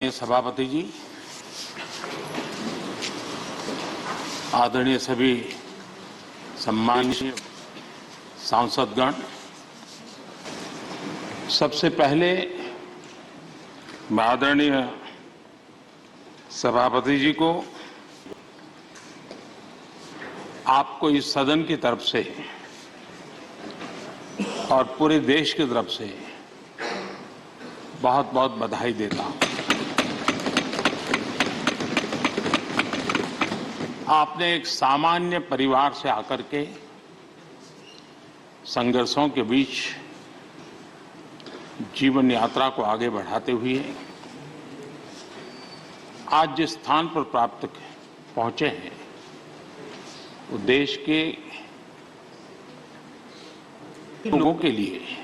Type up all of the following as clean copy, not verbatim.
सभापति जी, आदरणीय सभी सम्माननीय सांसदगण, सबसे पहले मैं आदरणीय सभापति जी को आपको इस सदन की तरफ से और पूरे देश की तरफ से बहुत बहुत बधाई देता हूं। आपने एक सामान्य परिवार से आकर के संघर्षों के बीच जीवन यात्रा को आगे बढ़ाते हुए आज जिस स्थान पर प्राप्त पहुंचे हैं वो देश के लोगों के लिए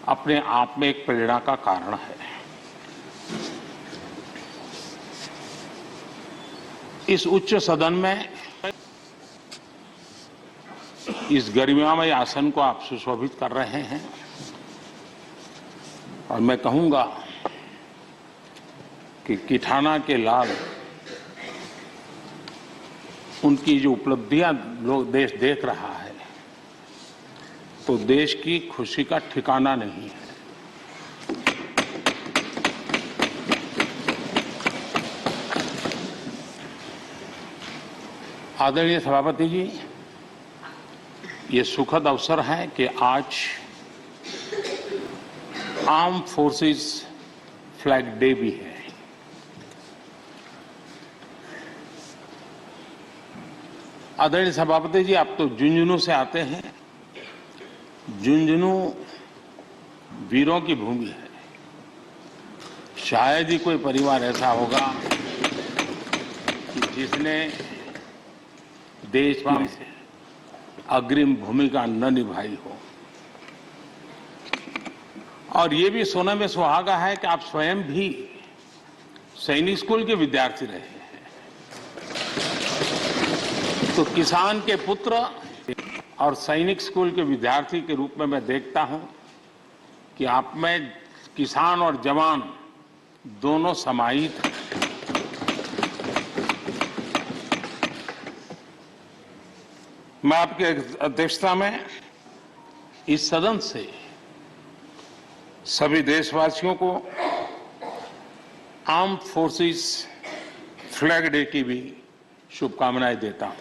अपने आप में एक प्रेरणा का कारण है। इस उच्च सदन में इस गरिमामय आसन को आप सुशोभित कर रहे हैं और मैं कहूंगा कि किठाना के लाल उनकी जो उपलब्धियां लोग देश देख रहा है तो देश की खुशी का ठिकाना नहीं है। आदरणीय सभापति जी, ये सुखद अवसर है कि आज आर्म फोर्सेस फ्लैग डे भी है। आदरणीय सभापति जी, आप तो झुंझुनू से आते हैं। झुंझुनू वीरों की भूमि है। शायद ही कोई परिवार ऐसा होगा कि जिसने देश में अग्रिम भूमिका न निभाई हो। और ये भी सोने में सुहागा है कि आप स्वयं भी सैनिक स्कूल के विद्यार्थी रहे हैं। तो किसान के पुत्र और सैनिक स्कूल के विद्यार्थी के रूप में मैं देखता हूं कि आप में किसान और जवान दोनों समाहित हैं। मैं आपकी अध्यक्षता में इस सदन से सभी देशवासियों को आर्म फोर्सेस फ्लैग डे की भी शुभकामनाएं देता हूं।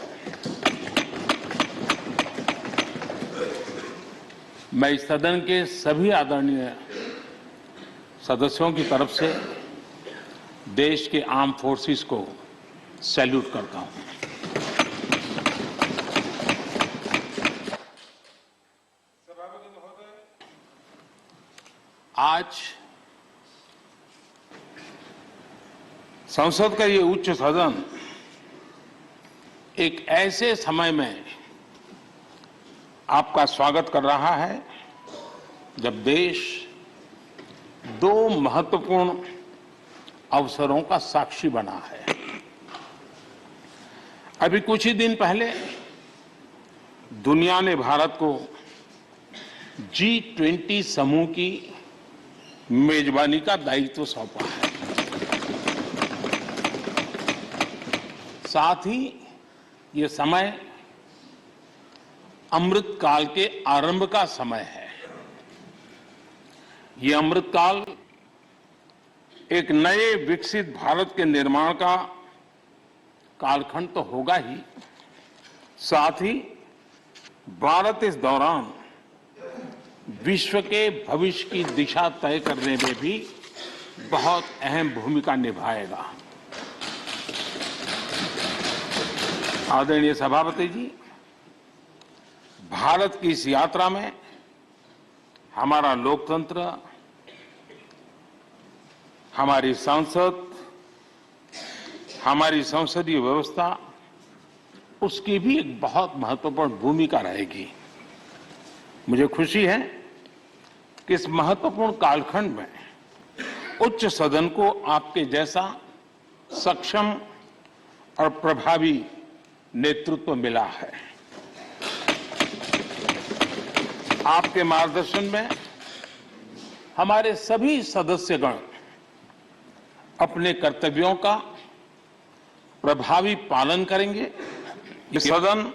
मैं इस सदन के सभी आदरणीय सदस्यों की तरफ से देश के आर्म फोर्सेस को सैल्यूट करता हूं। आज संसद का ये उच्च सदन एक ऐसे समय में आपका स्वागत कर रहा है जब देश दो महत्वपूर्ण अवसरों का साक्षी बना है। अभी कुछ ही दिन पहले दुनिया ने भारत को G20 समूह की मेजबानी का दायित्व सौंपा है। साथ ही ये समय अमृत काल के आरंभ का समय है। ये अमृत काल एक नए विकसित भारत के निर्माण का कालखंड तो होगा ही, साथ ही भारत इस दौरान विश्व के भविष्य की दिशा तय करने में भी बहुत अहम भूमिका निभाएगा। आदरणीय सभापति जी, भारत की इस यात्रा में हमारा लोकतंत्र, हमारी संसद, हमारी संसदीय व्यवस्था, उसकी भी एक बहुत महत्वपूर्ण भूमिका रहेगी। मुझे खुशी है कि इस महत्वपूर्ण कालखंड में उच्च सदन को आपके जैसा सक्षम और प्रभावी नेतृत्व मिला है। आपके मार्गदर्शन में हमारे सभी सदस्यगण अपने कर्तव्यों का प्रभावी पालन करेंगे। ये सदन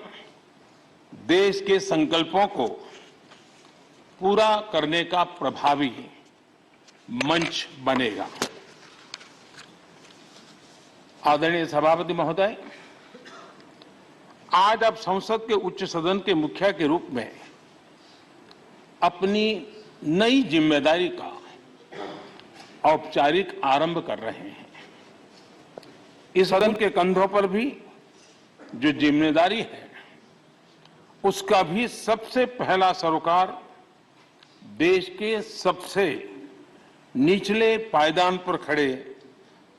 देश के संकल्पों को पूरा करने का प्रभावी मंच बनेगा। आदरणीय सभापति महोदय, आज आप संसद के उच्च सदन के मुखिया के रूप में अपनी नई जिम्मेदारी का औपचारिक आरंभ कर रहे हैं। इस सदन के कंधों पर भी जो जिम्मेदारी है, उसका भी सबसे पहला सरोकार देश के सबसे निचले पायदान पर खड़े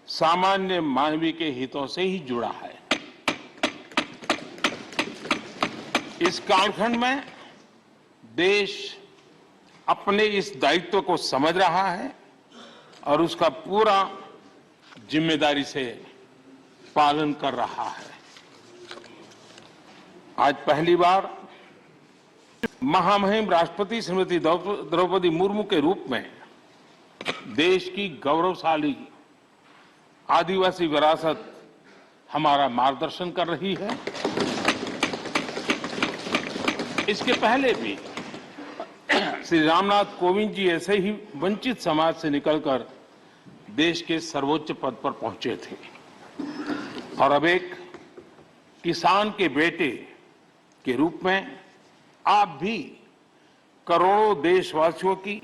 सामान्य मानवीय के हितों से ही जुड़ा है। इस कालखंड में देश अपने इस दायित्व को समझ रहा है और उसका पूरा जिम्मेदारी से पालन कर रहा है। आज पहली बार महामहिम राष्ट्रपति श्रीमती द्रौपदी मुर्मू के रूप में देश की गौरवशाली आदिवासी विरासत हमारा मार्गदर्शन कर रही है। इसके पहले भी श्री रामनाथ कोविंद जी ऐसे ही वंचित समाज से निकलकर देश के सर्वोच्च पद पर पहुंचे थे और अब एक किसान के बेटे के रूप में आप भी करोड़ों देशवासियों की,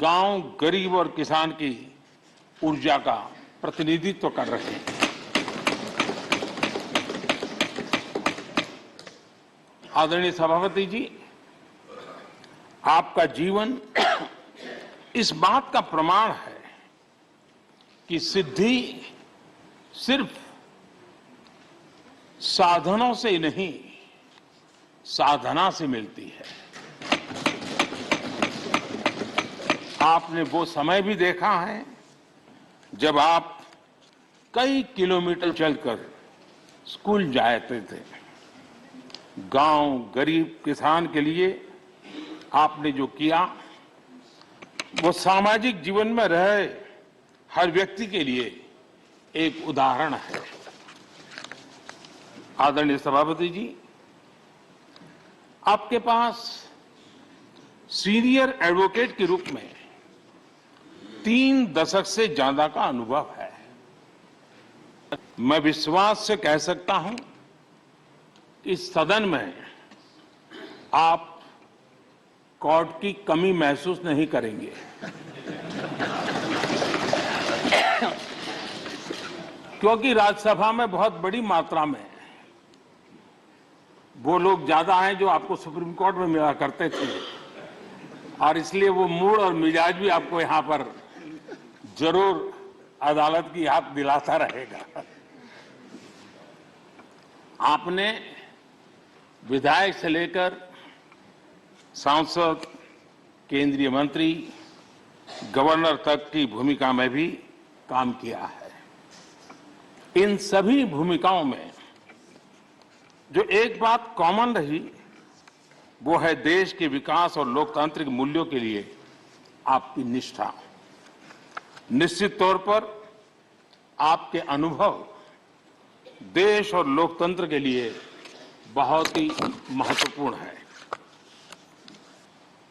गांव, गरीब और किसान की ऊर्जा का प्रतिनिधित्व कर रहे हैं। आदरणीय सभापति जी, आपका जीवन इस बात का प्रमाण है कि सिद्धि सिर्फ साधनों से ही नहीं, साधना से मिलती है। आपने वो समय भी देखा है जब आप कई किलोमीटर चलकर स्कूल जाते थे। गांव, गरीब, किसान के लिए आपने जो किया वो सामाजिक जीवन में रहे हर व्यक्ति के लिए एक उदाहरण है। आदरणीय सभापति जी, आपके पास सीनियर एडवोकेट के रूप में 3 दशक से ज्यादा का अनुभव है। मैं विश्वास से कह सकता हूं कि इस सदन में आप कोर्ट की कमी महसूस नहीं करेंगे। क्योंकि राज्यसभा में बहुत बड़ी मात्रा में वो लोग ज्यादा हैं जो आपको सुप्रीम कोर्ट में मिला करते थे और इसलिए वो मूड और मिजाज भी आपको यहां पर जरूर अदालत की याद दिलाता रहेगा। आपने विधायक से लेकर सांसद, केंद्रीय मंत्री, गवर्नर तक की भूमिका में भी काम किया है। इन सभी भूमिकाओं में जो एक बात कॉमन रही वो है देश के विकास और लोकतांत्रिक मूल्यों के लिए आपकी निष्ठा। निश्चित तौर पर आपके अनुभव देश और लोकतंत्र के लिए बहुत ही महत्वपूर्ण है।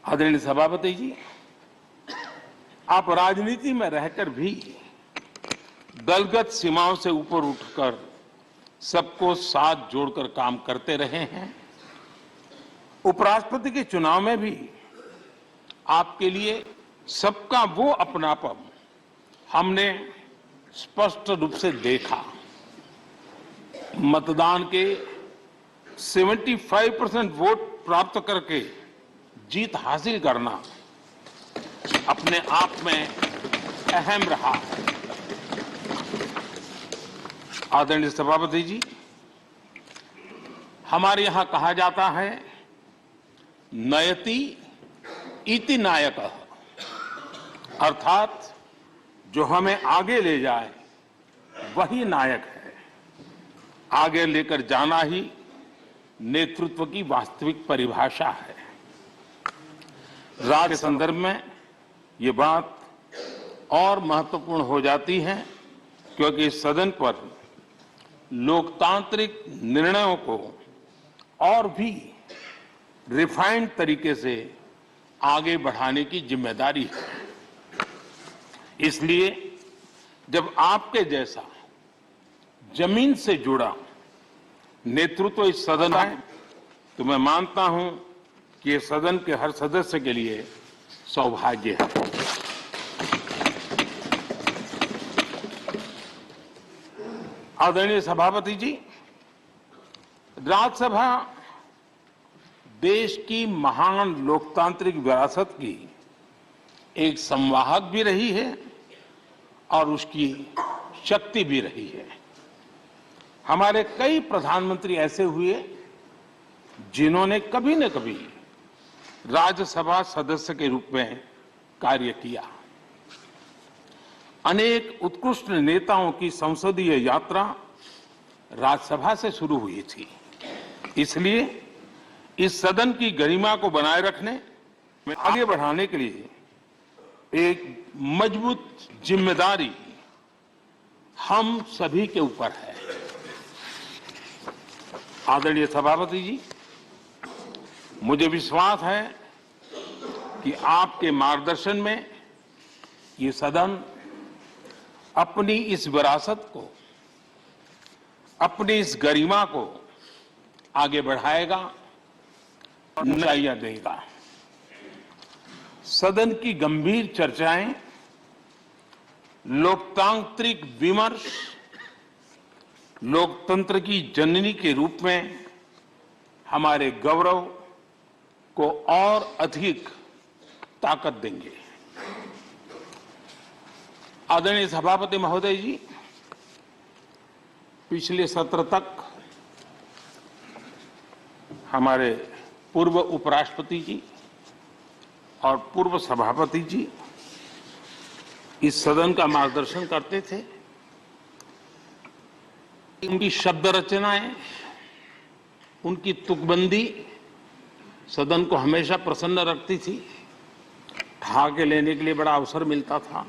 आदरणीय सभापति जी, आप राजनीति में रहकर भी दलगत सीमाओं से ऊपर उठकर सबको साथ जोड़कर काम करते रहे हैं। उपराष्ट्रपति के चुनाव में भी आपके लिए सबका वो अपनापन हमने स्पष्ट रूप से देखा। मतदान के 75% वोट प्राप्त करके जीत हासिल करना अपने आप में अहम रहा है। आदरणीय सभापति जी, हमारे यहां कहा जाता है नयति इति नायकः, अर्थात जो हमें आगे ले जाए वही नायक है। आगे लेकर जाना ही नेतृत्व की वास्तविक परिभाषा है। राज्य संदर्भ में ये बात और महत्वपूर्ण हो जाती है क्योंकि इस सदन पर लोकतांत्रिक निर्णयों को और भी रिफाइंड तरीके से आगे बढ़ाने की जिम्मेदारी है। इसलिए जब आपके जैसा जमीन से जुड़ा नेतृत्व इस सदन है, तो मैं मानता हूं कि ये सदन के हर सदस्य के लिए सौभाग्य है। आदरणीय सभापति जी, राज्यसभा देश की महान लोकतांत्रिक विरासत की एक संवाहक भी रही है और उसकी शक्ति भी रही है। हमारे कई प्रधानमंत्री ऐसे हुए जिन्होंने कभी न कभी राज्यसभा सदस्य के रूप में कार्य किया। अनेक उत्कृष्ट नेताओं की संसदीय यात्रा राज्यसभा से शुरू हुई थी। इसलिए इस सदन की गरिमा को बनाए रखने में आगे बढ़ाने के लिए एक मजबूत जिम्मेदारी हम सभी के ऊपर है। आदरणीय सभापति जी, मुझे विश्वास है कि आपके मार्गदर्शन में ये सदन अपनी इस विरासत को, अपनी इस गरिमा को आगे बढ़ाएगा, नया देगा। सदन की गंभीर चर्चाएं, लोकतांत्रिक विमर्श लोकतंत्र की जननी के रूप में हमारे गौरव को और अधिक ताकत देंगे। आदरणीय सभापति महोदय जी, पिछले सत्र तक हमारे पूर्व उपराष्ट्रपति जी और पूर्व सभापति जी इस सदन का मार्गदर्शन करते थे। उनकी शब्द रचनाएं, उनकी तुकबंदी सदन को हमेशा प्रसन्न रखती थी। ठहाके लेने के लिए बड़ा अवसर मिलता था।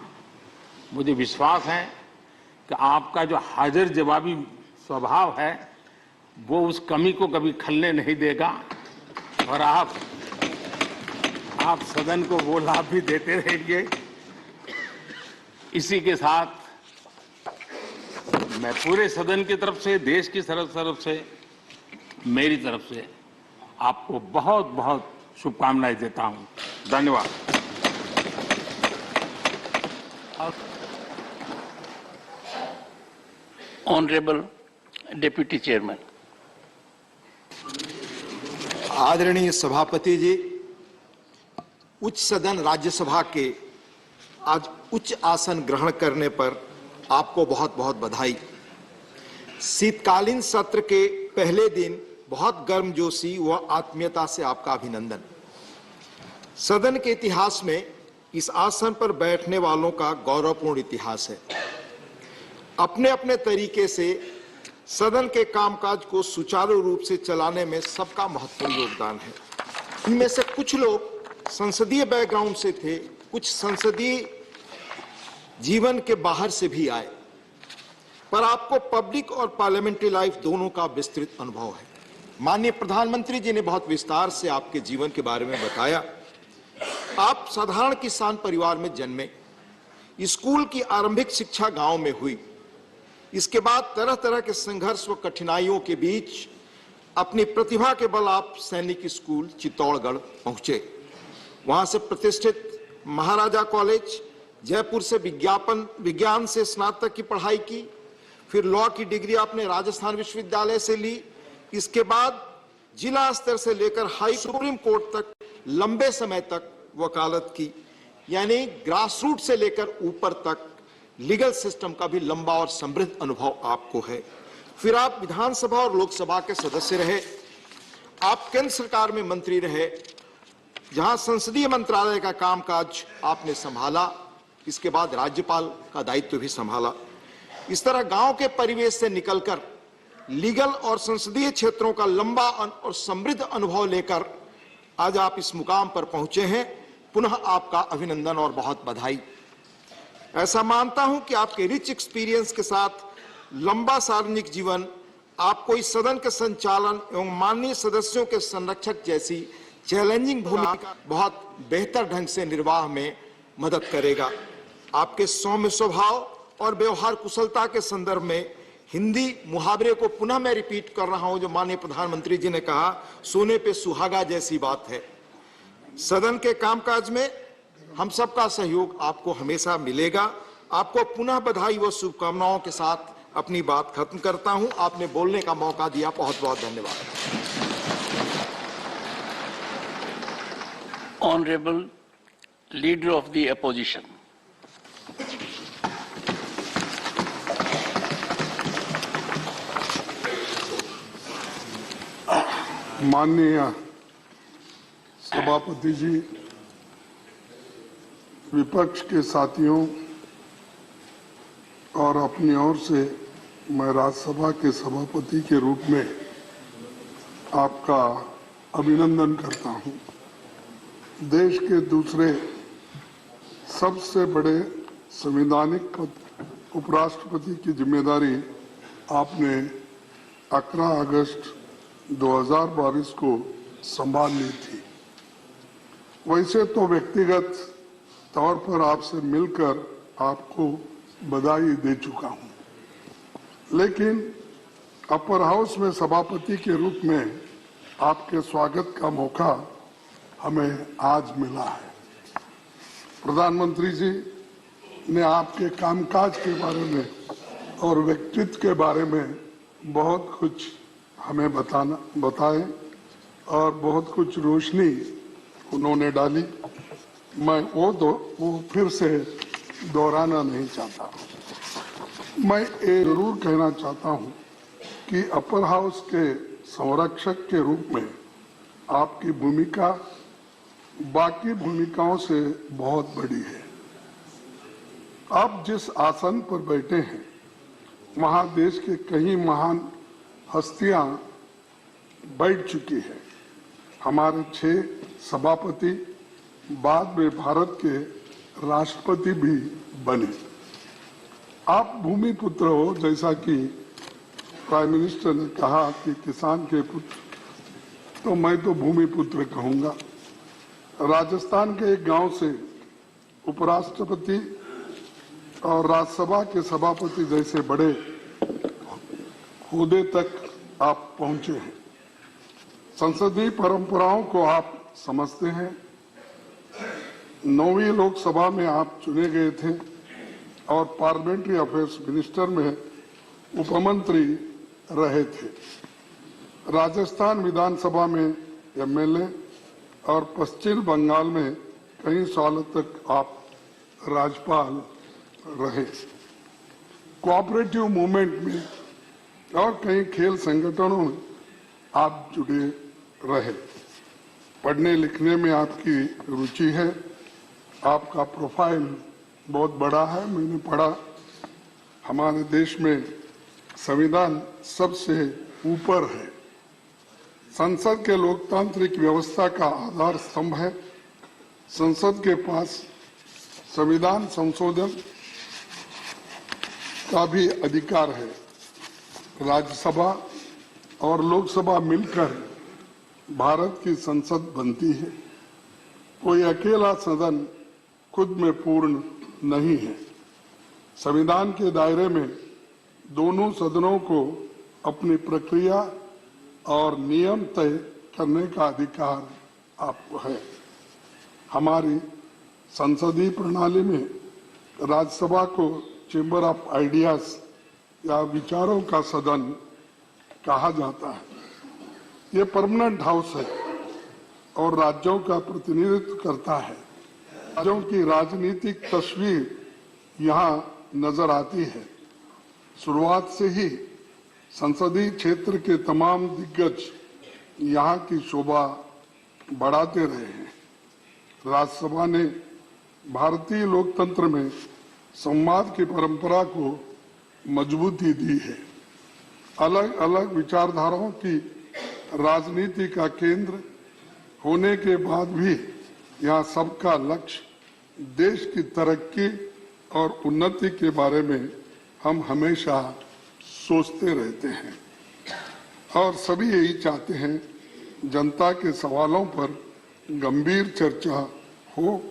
मुझे विश्वास है कि आपका जो हाजिर जवाबी स्वभाव है वो उस कमी को कभी खलने नहीं देगा और आप सदन को वो लाभ भी देते रहेंगे। इसी के साथ मैं पूरे सदन की तरफ से, देश की तरफ से, मेरी तरफ से आपको बहुत बहुत शुभकामनाएं देता हूं। धन्यवाद। Honourable deputy chairman. आदरणीय सभापति जी, उच्च सदन राज्यसभा के आज उच्च आसन ग्रहण करने पर आपको बहुत बहुत बधाई। शीतकालीन सत्र के पहले दिन बहुत गर्मजोशी व आत्मीयता से आपका अभिनंदन। सदन के इतिहास में इस आसन पर बैठने वालों का गौरवपूर्ण इतिहास है। अपने अपने तरीके से सदन के कामकाज को सुचारू रूप से चलाने में सबका महत्वपूर्ण योगदान है। इनमें से कुछ लोग संसदीय बैकग्राउंड से थे, कुछ संसदीय जीवन के बाहर से भी आए, पर आपको पब्लिक और पार्लियामेंट्री लाइफ दोनों का विस्तृत अनुभव है। माननीय प्रधानमंत्री जी ने बहुत विस्तार से आपके जीवन के बारे में बताया। आप साधारण किसान परिवार में जन्मे, स्कूल की आरंभिक शिक्षा गांव में हुई। इसके बाद तरह तरह के संघर्ष व कठिनाइयों के बीच अपनी प्रतिभा के बल आप सैनिक स्कूल चित्तौड़गढ़ पहुंचे। वहां से प्रतिष्ठित महाराजा कॉलेज जयपुर से विज्ञान से स्नातक की पढ़ाई की। फिर लॉ की डिग्री आपने राजस्थान विश्वविद्यालय से ली। इसके बाद जिला स्तर से लेकर हाई सुप्रीम कोर्ट तक लंबे समय तक वकालत की, यानी ग्रास रूट से लेकर ऊपर तक लीगल सिस्टम का भी लंबा और समृद्ध अनुभव आपको है। फिर आप विधानसभा और लोकसभा के सदस्य रहे। आप केंद्र सरकार में मंत्री रहे, जहां संसदीय मंत्रालय का कामकाज आपने संभाला। इसके बाद राज्यपाल का दायित्व भी संभाला। इस तरह गांव के परिवेश से निकलकर लीगल और संसदीय क्षेत्रों का लंबा और समृद्ध अनुभव लेकर आज आप इस मुकाम पर पहुंचे हैं। पुनः आपका अभिनंदन और बहुत बधाई। ऐसा मानता हूं कि आपके रिच एक्सपीरियंस के साथ लंबा सार्वजनिक जीवन आपको इस सदन के संचालन एवं माननीय सदस्यों के संरक्षक जैसी चैलेंजिंग भूमिका बहुत बेहतर ढंग से निर्वाह में मदद करेगा। आपके सौम्य स्वभाव और व्यवहार कुशलता के संदर्भ में हिंदी मुहावरे को पुनः मैं रिपीट कर रहा हूं, जो माननीय प्रधानमंत्री जी ने कहा, सोने पे सुहागा जैसी बात है। सदन के कामकाज में हम सबका सहयोग आपको हमेशा मिलेगा। आपको पुनः बधाई व शुभकामनाओं के साथ अपनी बात खत्म करता हूं। आपने बोलने का मौका दिया, बहुत बहुत धन्यवाद। Honorable Leader of the Opposition. माननीय सभापति जी, विपक्ष के साथियों और अपनी ओर से मैं राज्यसभा के सभापति के रूप में आपका अभिनंदन करता हूं। देश के दूसरे सबसे बड़े संवैधानिक पद उपराष्ट्रपति की जिम्मेदारी आपने 11 अगस्त 2022 को संभाल ली थी। वैसे तो व्यक्तिगत तौर पर आपसे मिलकर आपको बधाई दे चुका हूं, लेकिन अपर हाउस में सभापति के रूप में आपके स्वागत का मौका हमें आज मिला है। प्रधानमंत्री जी ने आपके कामकाज के बारे में और व्यक्तित्व के बारे में बहुत कुछ हमें बताए और बहुत कुछ रोशनी उन्होंने डाली। मैं वो फिर से दोहराना नहीं चाहता। मैं ये जरूर कहना चाहता हूं कि अपर हाउस के संरक्षक के रूप में आपकी भूमिका बाकी भूमिकाओं से बहुत बड़ी है। आप जिस आसन पर बैठे हैं वहां देश के कई महान हस्तियां बैठ चुकी हैं। हमारे 6 सभापति बाद में भारत के राष्ट्रपति भी बने। आप भूमि पुत्र हो, जैसा कि प्राइम मिनिस्टर ने कहा कि किसान के पुत्र, तो मैं तो भूमि पुत्र कहूंगा। राजस्थान के एक गांव से उपराष्ट्रपति और राज्यसभा के सभापति जैसे बड़े ओहदे तक आप पहुंचे हैं। संसदीय परंपराओं को आप समझते हैं। 9वीं लोकसभा में आप चुने गए थे और पार्लियामेंट्री अफेयर्स मिनिस्टर में उपमंत्री रहे थे। राजस्थान विधानसभा में एमएलए और पश्चिम बंगाल में कई सालों तक आप राज्यपाल रहे। कोऑपरेटिव मूवमेंट में और कई खेल संगठनों में आप जुड़े रहे। पढ़ने लिखने में आपकी रुचि है। आपका प्रोफाइल बहुत बड़ा है। मैंने पढ़ा, हमारे देश में संविधान सबसे ऊपर है। संसद के लोकतांत्रिक व्यवस्था का आधार स्तंभ है। संसद के पास संविधान संशोधन का भी अधिकार है। राज्यसभा और लोकसभा मिलकर भारत की संसद बनती है। कोई अकेला सदन खुद में पूर्ण नहीं है। संविधान के दायरे में दोनों सदनों को अपनी प्रक्रिया और नियम तय करने का अधिकार आपको है। हमारी संसदीय प्रणाली में राज्यसभा को चेंबर ऑफ आइडियाज या विचारों का सदन कहा जाता है। ये परमानेंट हाउस है और राज्यों का प्रतिनिधित्व करता है। राज्यों की राजनीतिक तस्वीर यहाँ नजर आती है। शुरुआत से ही संसदीय क्षेत्र के तमाम दिग्गज यहाँ की शोभा बढ़ाते रहे हैं। राज्यसभा ने भारतीय लोकतंत्र में संवाद की परंपरा को मजबूती दी है। अलग अलग विचारधाराओं की राजनीति का केंद्र होने के बाद भी यहाँ सबका लक्ष्य देश की तरक्की और उन्नति के बारे में हम हमेशा सोचते रहते हैं और सभी यही चाहते हैं जनता के सवालों पर गंभीर चर्चा हो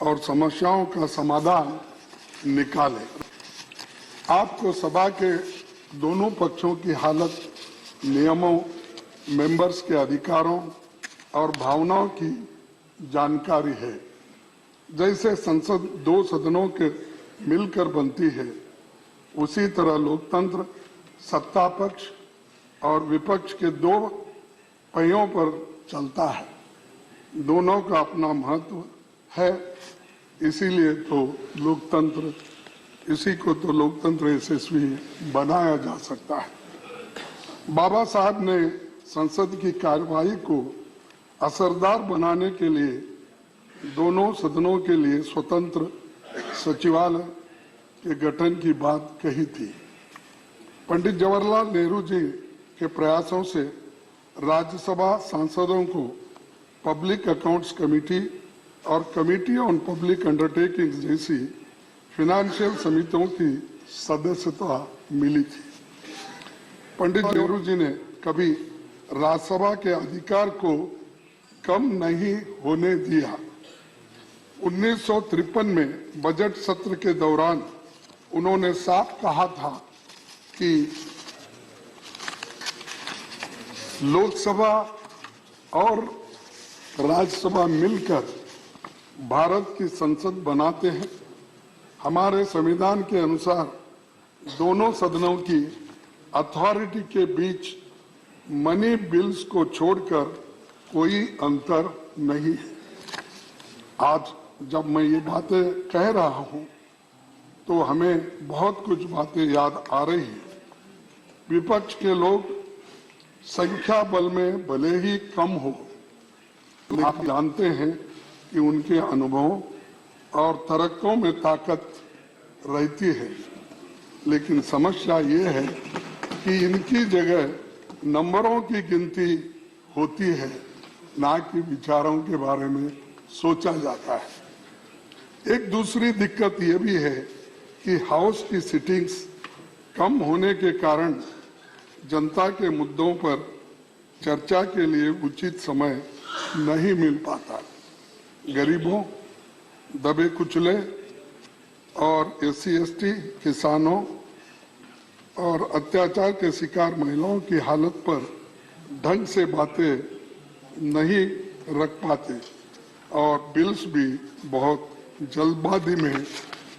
और समस्याओं का समाधान निकाले। आपको सभा के दोनों पक्षों की हालत, नियमों, मेंबर्स के अधिकारों और भावनाओं की जानकारी है। जैसे संसद दो सदनों के मिलकर बनती है, उसी तरह लोकतंत्र सत्ता पक्ष और विपक्ष के दो पहियों पर चलता है। दोनों का अपना महत्व है, इसीलिए तो लोकतंत्र, इसी को तो लोकतंत्र यशस्वी बनाया जा सकता है। बाबा साहब ने संसद की कार्यवाही को असरदार बनाने के लिए दोनों सदनों के लिए स्वतंत्र सचिवालय के गठन की बात कही थी। पंडित जवाहरलाल नेहरू जी के प्रयासों से राज्यसभा सांसदों को पब्लिक अकाउंट्स कमेटी और कमेटी ऑन पब्लिक अंडरटेकिंग्स जैसी फाइनेंशियल समितियों की सदस्यता मिली थी। पंडित नेहरू जी ने कभी राज्यसभा के अधिकार को कम नहीं होने दिया। 1953 में बजट सत्र के दौरान उन्होंने साफ कहा था कि लोकसभा और राज्यसभा मिलकर भारत की संसद बनाते हैं। हमारे संविधान के अनुसार दोनों सदनों की अथॉरिटी के बीच मनी बिल्स को छोड़कर कोई अंतर नहीं है। आज जब मैं ये बातें कह रहा हूं तो हमें बहुत कुछ बातें याद आ रही हैं। विपक्ष के लोग संख्या बल में भले ही कम हो, लेकिन आप जानते हैं कि उनके अनुभवों और तर्कों में ताकत रहती है। लेकिन समस्या ये है कि इनकी जगह नंबरों की गिनती होती है, ना कि विचारों के बारे में सोचा जाता है। एक दूसरी दिक्कत ये भी है कि हाउस की सिटिंग्स कम होने के कारण जनता के मुद्दों पर चर्चा के लिए उचित समय नहीं मिल पाता। गरीबों, दबे कुचले और SC ST किसानों और अत्याचार के शिकार महिलाओं की हालत पर ढंग से बातें नहीं रख पाते और बिल्स भी बहुत जल्दबाजी में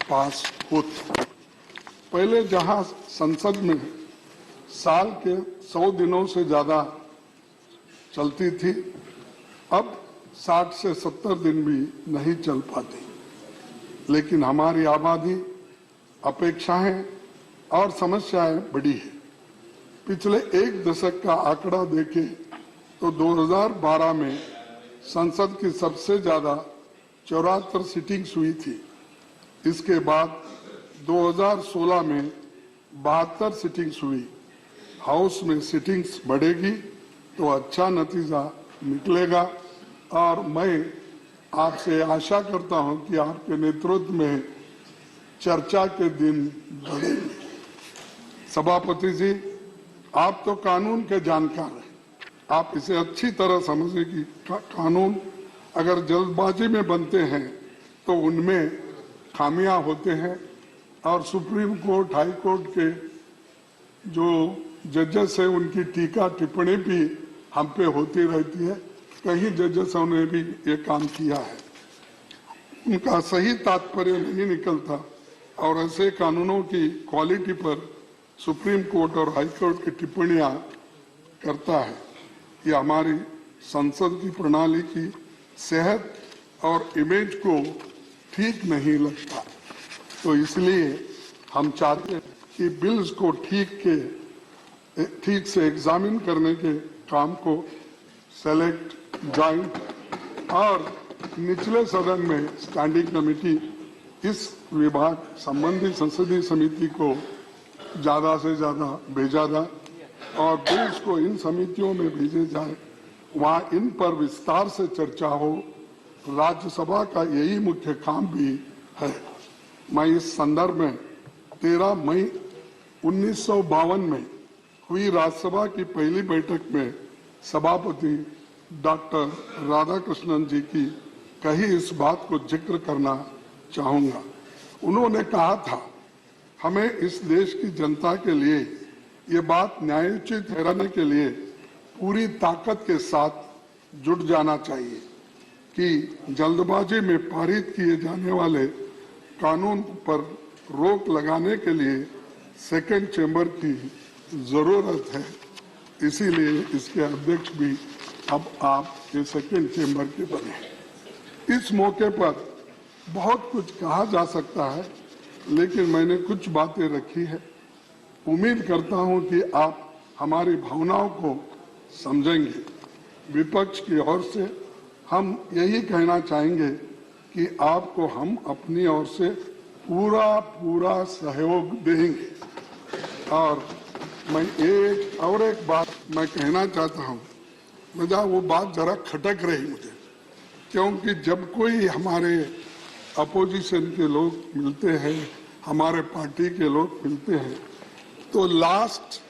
पास होते। पहले जहां संसद में साल के 100 दिनों से ज्यादा चलती थी, अब 60 से 70 दिन भी नहीं चल पाती। लेकिन हमारी आबादी, अपेक्षाएं और समस्याएं बड़ी है। पिछले एक दशक का आंकड़ा देखें तो 2012 में संसद की सबसे ज्यादा 74 सिटिंग्स हुई थी। इसके बाद 2016 में 72 सिटिंग्स हुई। हाउस में सिटिंग्स बढ़ेगी तो अच्छा नतीजा निकलेगा और मैं आपसे आशा करता हूं कि आपके नेतृत्व में चर्चा के दिन बढ़ेंगे। सभापति जी, आप तो कानून के जानकार हैं। आप इसे अच्छी तरह समझें कि कानून अगर जल्दबाजी में बनते हैं तो उनमें खामियां होते हैं और सुप्रीम कोर्ट, हाई कोर्ट के जो जजेस है उनकी टीका टिप्पणी भी हम पे होती रहती है। कई जजेसों ने भी ये काम किया है, उनका सही तात्पर्य नहीं निकलता और ऐसे कानूनों की क्वालिटी पर सुप्रीम कोर्ट और हाई कोर्ट की टिप्पणियां करता है। ये हमारी संसद की प्रणाली की सेहत और इमेज को ठीक नहीं लगता। तो इसलिए हम चाहते हैं कि बिल्स को ठीक से एग्जामिन करने के काम को सेलेक्ट, जॉइंट और निचले सदन में स्टैंडिंग कमेटी इस विभाग संबंधी संसदीय समिति को ज्यादा से ज्यादा भेजा जाए और बिल्स को इन समितियों में भेजे जाए, वहां इन पर विस्तार से चर्चा हो। राज्यसभा का यही मुख्य काम भी है। मैं इस संदर्भ में 13 मई 1952 में हुई राज्यसभा की पहली बैठक में सभापति डॉक्टर राधाकृष्णन जी की कही इस बात को जिक्र करना चाहूंगा। उन्होंने कहा था, हमें इस देश की जनता के लिए ये बात न्यायोचित ठहराने के लिए पूरी ताकत के साथ जुट जाना चाहिए कि जल्दबाजी में पारित किए जाने वाले कानून पर रोक लगाने के लिए सेकंड चेंबर की जरूरत है। इसीलिए इसके अध्यक्ष भी अब आप ये सेकंड चेंबर के बने। इस मौके पर बहुत कुछ कहा जा सकता है, लेकिन मैंने कुछ बातें रखी है। उम्मीद करता हूं कि आप हमारी भावनाओं को समझेंगे। विपक्ष की ओर से हम यही कहना चाहेंगे कि आपको हम अपनी ओर से पूरा सहयोग देंगे। और मैं एक बात मैं कहना चाहता हूं, मुझे वो बात जरा खटक रही मुझे, क्योंकि जब कोई हमारे अपोजिशन के लोग मिलते हैं, हमारे पार्टी के लोग मिलते हैं, तो लास्ट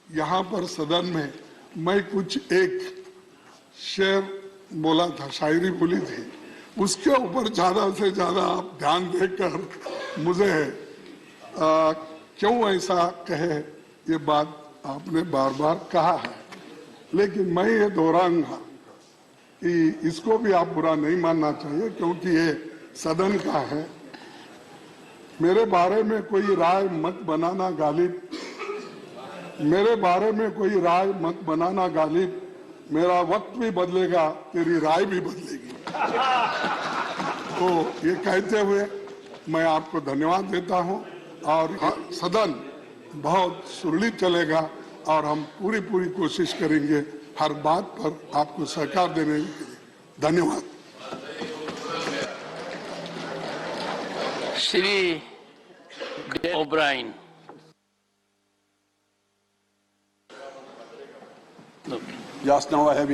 यहाँ पर सदन में मैं कुछ एक शेर बोला था, शायरी बोली थी, उसके ऊपर ज्यादा से ज्यादा आप ध्यान देकर मुझे क्यों ऐसा कहे ये बात आपने बार बार कहा है, लेकिन मैं ये दोहराऊंगा कि इसको भी आप बुरा नहीं मानना चाहिए, क्योंकि ये सदन का है। मेरे बारे में कोई राय मत बनाना गालिब, मेरे बारे में कोई राय मत बनाना गालिब, मेरा वक्त भी बदलेगा, तेरी राय भी बदलेगी। तो ये कहते हुए मैं आपको धन्यवाद देता हूं और सदन बहुत सुरक्षित चलेगा और हम पूरी कोशिश करेंगे हर बात पर आपको सहकार देने के लिए। धन्यवाद। Shri O'Brien. Just now I have